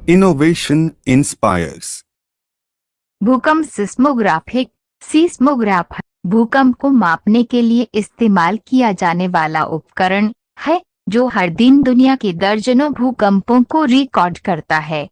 Innovation inspires. भूकंप seismograph भूकंप को मापने के लिए इस्तेमाल किया जाने वाला उपकरण है जो हर दिन दुनिया के दर्जनों भूकंपों को रिकॉर्ड करता है।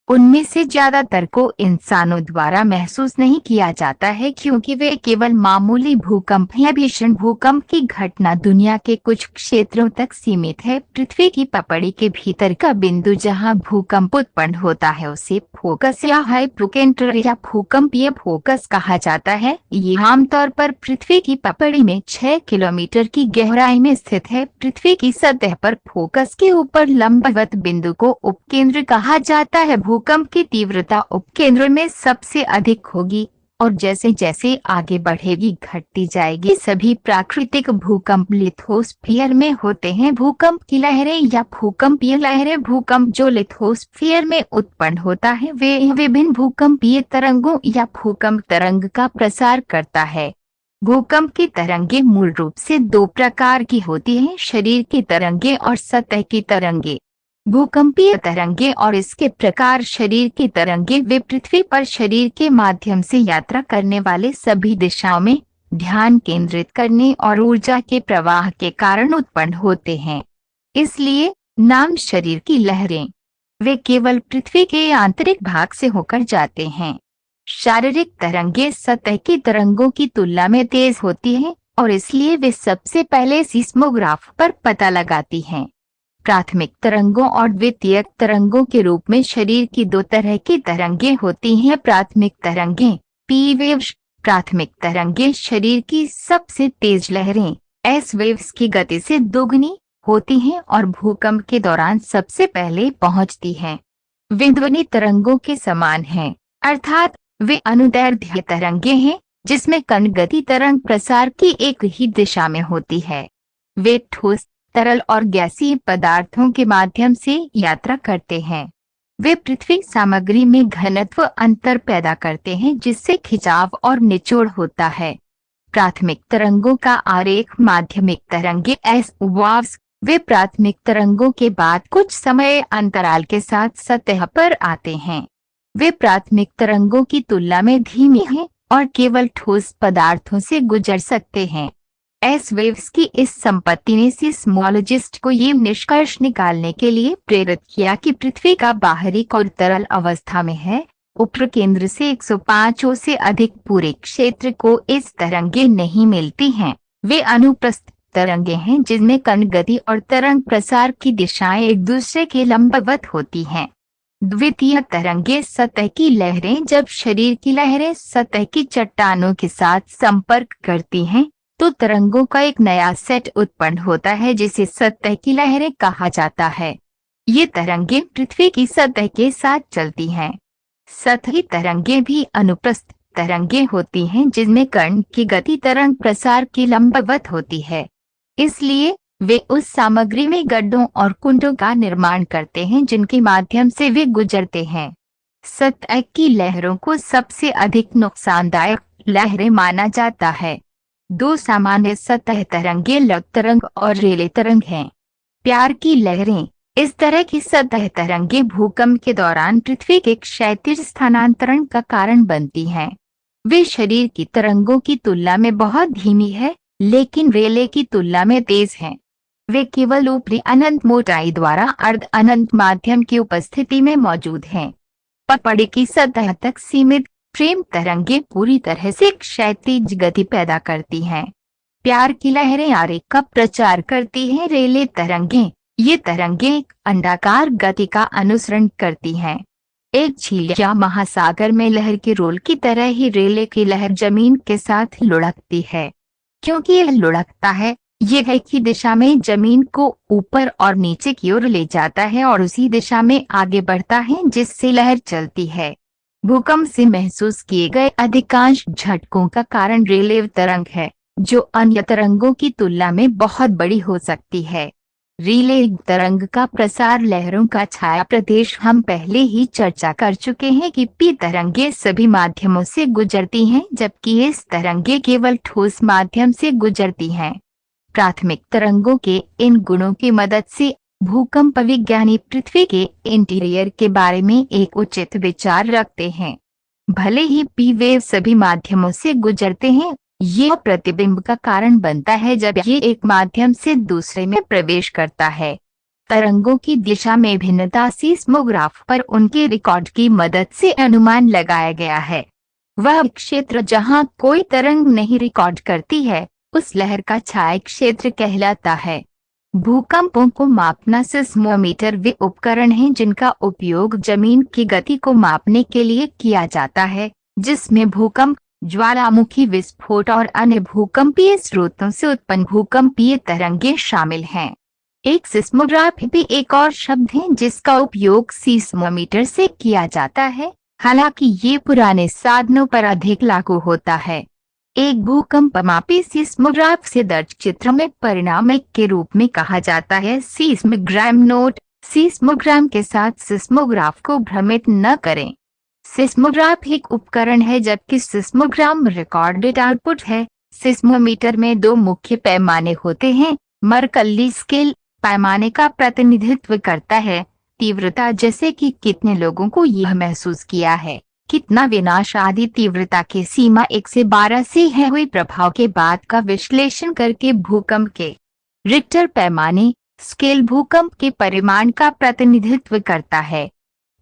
उनमें से ज्यादातर को इंसानों द्वारा महसूस नहीं किया जाता है क्योंकि वे केवल मामूली भूकंप या भीषण भूकंप की घटना दुनिया के कुछ क्षेत्रों तक सीमित है। पृथ्वी की पपड़ी के भीतर का बिंदु जहां भूकंप उत्पन्न होता है उसे फोकस या हाइपोसेंटर या भूकंपीय फोकस कहा जाता है। ये आमतौर पर पृथ्वी की पपड़ी में 6 किलोमीटर की गहराई में स्थित है। पृथ्वी की सतह पर फोकस के ऊपर लंबवत बिंदु को उपकेंद्र कहा जाता है। भूकंप की तीव्रता उपकेंद्र में सबसे अधिक होगी और जैसे जैसे आगे बढ़ेगी घटती जाएगी। सभी प्राकृतिक भूकंप लिथोस्फीयर में होते हैं। भूकंप की लहरें या भूकंपीय लहरें भूकंप जो लिथोस्फीयर में उत्पन्न होता है वे विभिन्न भूकंपीय तरंगों या भूकंप तरंग का प्रसार करता है। भूकंप की तरंगें मूल रूप से दो प्रकार की होती हैं, शरीर की तरंगें और सतह की तरंगें। भूकंपीय तरंगें और इसके प्रकार शरीर की तरंगें वे पृथ्वी पर शरीर के माध्यम से यात्रा करने वाले सभी दिशाओं में ध्यान केंद्रित करने और ऊर्जा के प्रवाह के कारण उत्पन्न होते हैं। इसलिए नाम शरीर की लहरें। वे केवल पृथ्वी के आंतरिक भाग से होकर जाते हैं। शारीरिक तरंगें सतह की तरंगों की तुलना में तेज होती हैं और इसलिए वे सबसे पहले सीस्मोग्राफ पर पता लगाती हैं। प्राथमिक तरंगों और द्वितीयक तरंगों के रूप में शरीर की दो तरह की तरंगें होती हैं। प्राथमिक तरंगें पी वेव्स। प्राथमिक तरंगें शरीर की सबसे तेज लहरें एस वेव्स की गति से दोगुनी होती हैं और भूकंप के दौरान सबसे पहले पहुंचती हैं। वे ध्वनि तरंगों के समान हैं, अर्थात वे अनुदैर्ध्य तरंगें हैं जिसमें कण गति तरंग प्रसार की एक ही दिशा में होती है। वे ठोस, तरल और गैसीय पदार्थों के माध्यम से यात्रा करते हैं। वे पृथ्वी सामग्री में घनत्व अंतर पैदा करते हैं जिससे खिंचाव और निचोड़ होता है। प्राथमिक तरंगों का आरेख माध्यमिक तरंगें एस वेव्स। वे प्राथमिक तरंगों के बाद कुछ समय अंतराल के साथ सतह पर आते हैं। वे प्राथमिक तरंगों की तुलना में धीमी हैं और केवल ठोस पदार्थों से गुजर सकते हैं। एस वेव्स की इस संपत्ति ने सीस्मोलॉजिस्ट को ये निष्कर्ष निकालने के लिए प्रेरित किया कि पृथ्वी का बाहरी कोर तरल अवस्था में है। उपकेंद्र से 105 से अधिक पूरे क्षेत्र को इस तरंगें नहीं मिलती हैं। वे अनुप्रस्थ तरंगें हैं जिनमें कण गति और तरंग प्रसार की दिशाएं एक दूसरे के लंबवत होती हैं। द्वितीय तरंगें सतह की लहरें। जब शरीर की लहरें सतह की चट्टानों के साथ संपर्क करती हैं तो तरंगों का एक नया सेट उत्पन्न होता है जिसे सतह की लहरें कहा जाता है। ये तरंगें पृथ्वी की सतह के साथ चलती हैं। सतही तरंगें भी अनुप्रस्थ तरंगें होती हैं जिनमें कण की गति तरंग प्रसार की लंबवत होती है। इसलिए वे उस सामग्री में गड्ढों और कुंडों का निर्माण करते हैं जिनके माध्यम से वे गुजरते हैं। सतह की लहरों को सबसे अधिक नुकसानदायक लहरें माना जाता है। दो सामान्य सतह तरंगें लग तरंग और रेले तरंग हैं। प्यार की लहरें। इस तरह की सतह तरंगें भूकंप के दौरान पृथ्वी के क्षैतिज स्थानांतरण का कारण बनती हैं। वे शरीर की तरंगों की तुलना में बहुत धीमी है लेकिन रेले की तुलना में तेज हैं। वे केवल ऊपरी अनंत मोटाई द्वारा अर्ध अनंत माध्यम की उपस्थिति में मौजूद हैं। पपड़ी की सतह तक सीमित प्रेम तरंगें पूरी तरह से क्षैतिज गति पैदा करती हैं। प्यार की लहरें आरेख का प्रचार करती हैं। रेले तरंगें। ये तरंगें एक अंडाकार गति का अनुसरण करती हैं। एक झील या महासागर में लहर के रोल की तरह ही रेले की लहर जमीन के साथ लुढ़कती है। क्योंकि यह लुढ़कता है, यह एक ही दिशा में जमीन को ऊपर और नीचे की ओर ले जाता है और उसी दिशा में आगे बढ़ता है जिससे लहर चलती है। भूकंप से महसूस किए गए अधिकांश झटकों का कारण रेले तरंग है जो अन्य तरंगों की तुलना में बहुत बड़ी हो सकती है। रिले तरंग का प्रसार लहरों का छाया प्रदेश। हम पहले ही चर्चा कर चुके हैं कि पी तरंगें सभी माध्यमों से गुजरती हैं जबकि एस तरंगें केवल ठोस माध्यम से गुजरती हैं। प्राथमिक तरंगों के इन गुणों की मदद से भूकंप विज्ञानी पृथ्वी के इंटीरियर के बारे में एक उचित विचार रखते हैं। भले ही पी वेव सभी माध्यमों से गुजरते हैं, यह प्रतिबिंब का कारण बनता है जब ये एक माध्यम से दूसरे में प्रवेश करता है। तरंगों की दिशा में भिन्नता सीस्मोग्राफ पर उनके रिकॉर्ड की मदद से अनुमान लगाया गया है। वह क्षेत्र जहां कोई तरंग नहीं रिकॉर्ड करती है, उस लहर का छाया क्षेत्र कहलाता है। भूकंपों को मापना सिस्मोमीटर वे उपकरण हैं जिनका उपयोग जमीन की गति को मापने के लिए किया जाता है, जिसमें भूकंप, ज्वालामुखी विस्फोट और अन्य भूकंपीय स्रोतों से उत्पन्न भूकंपीय तरंगें शामिल हैं। एक सिस्मोग्राफ भी एक और शब्द है जिसका उपयोग सीस्मोमीटर से किया जाता है, हालांकि ये पुराने साधनों पर अधिक लागू होता है। एक भूकंपमापी सीस्मोग्राफ से दर्ज चित्र में परिणाम एक के रूप में कहा जाता है। सीस्मोग्राम नोट: सीस्मोग्राम के साथ सिस्मोग्राफ को भ्रमित न करें। सिस्मोग्राफ एक उपकरण है जबकि सिस्मोग्राम रिकॉर्डेड आउटपुट है। सिस्मोमीटर में दो मुख्य पैमाने होते हैं। मरकल्ली स्केल पैमाने का प्रतिनिधित्व करता है तीव्रता, जैसे कि कितने लोगों को यह महसूस किया है, कितना विनाश आदि। तीव्रता की सीमा 1 से 12 से है। हुए प्रभाव के बाद का विश्लेषण करके भूकंप के रिक्टर पैमाने स्केल भूकंप के परिमाण का प्रतिनिधित्व करता है।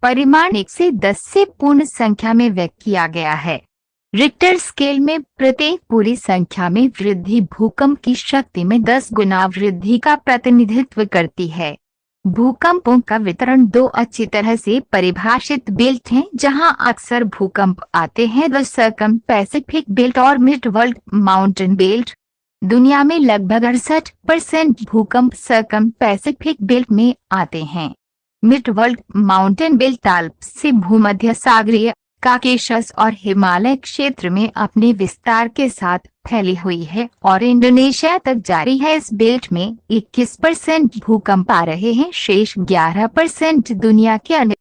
परिमाण 1 से 10 से पूर्ण संख्या में व्यक्त किया गया है। रिक्टर स्केल में प्रत्येक पूरी संख्या में वृद्धि भूकंप की शक्ति में 10 गुना वृद्धि का प्रतिनिधित्व करती है। भूकंपों का वितरण दो अच्छी तरह से परिभाषित बेल्ट हैं जहां अक्सर भूकंप आते हैं: द सर्कम पैसिफिक बेल्ट और मिड वर्ल्ड माउंटेन बेल्ट। दुनिया में लगभग 68% भूकंप सर्कम पैसिफिक बेल्ट में आते हैं। Mid world mountain belt Alps से भूमध्य सागरीय, काकेशस और हिमालय क्षेत्र में अपने विस्तार के साथ फैली हुई है और इंडोनेशिया तक जारी है। इस बेल्ट में 21% भूकंप आ रहे हैं, शेष 11% दुनिया के अन्य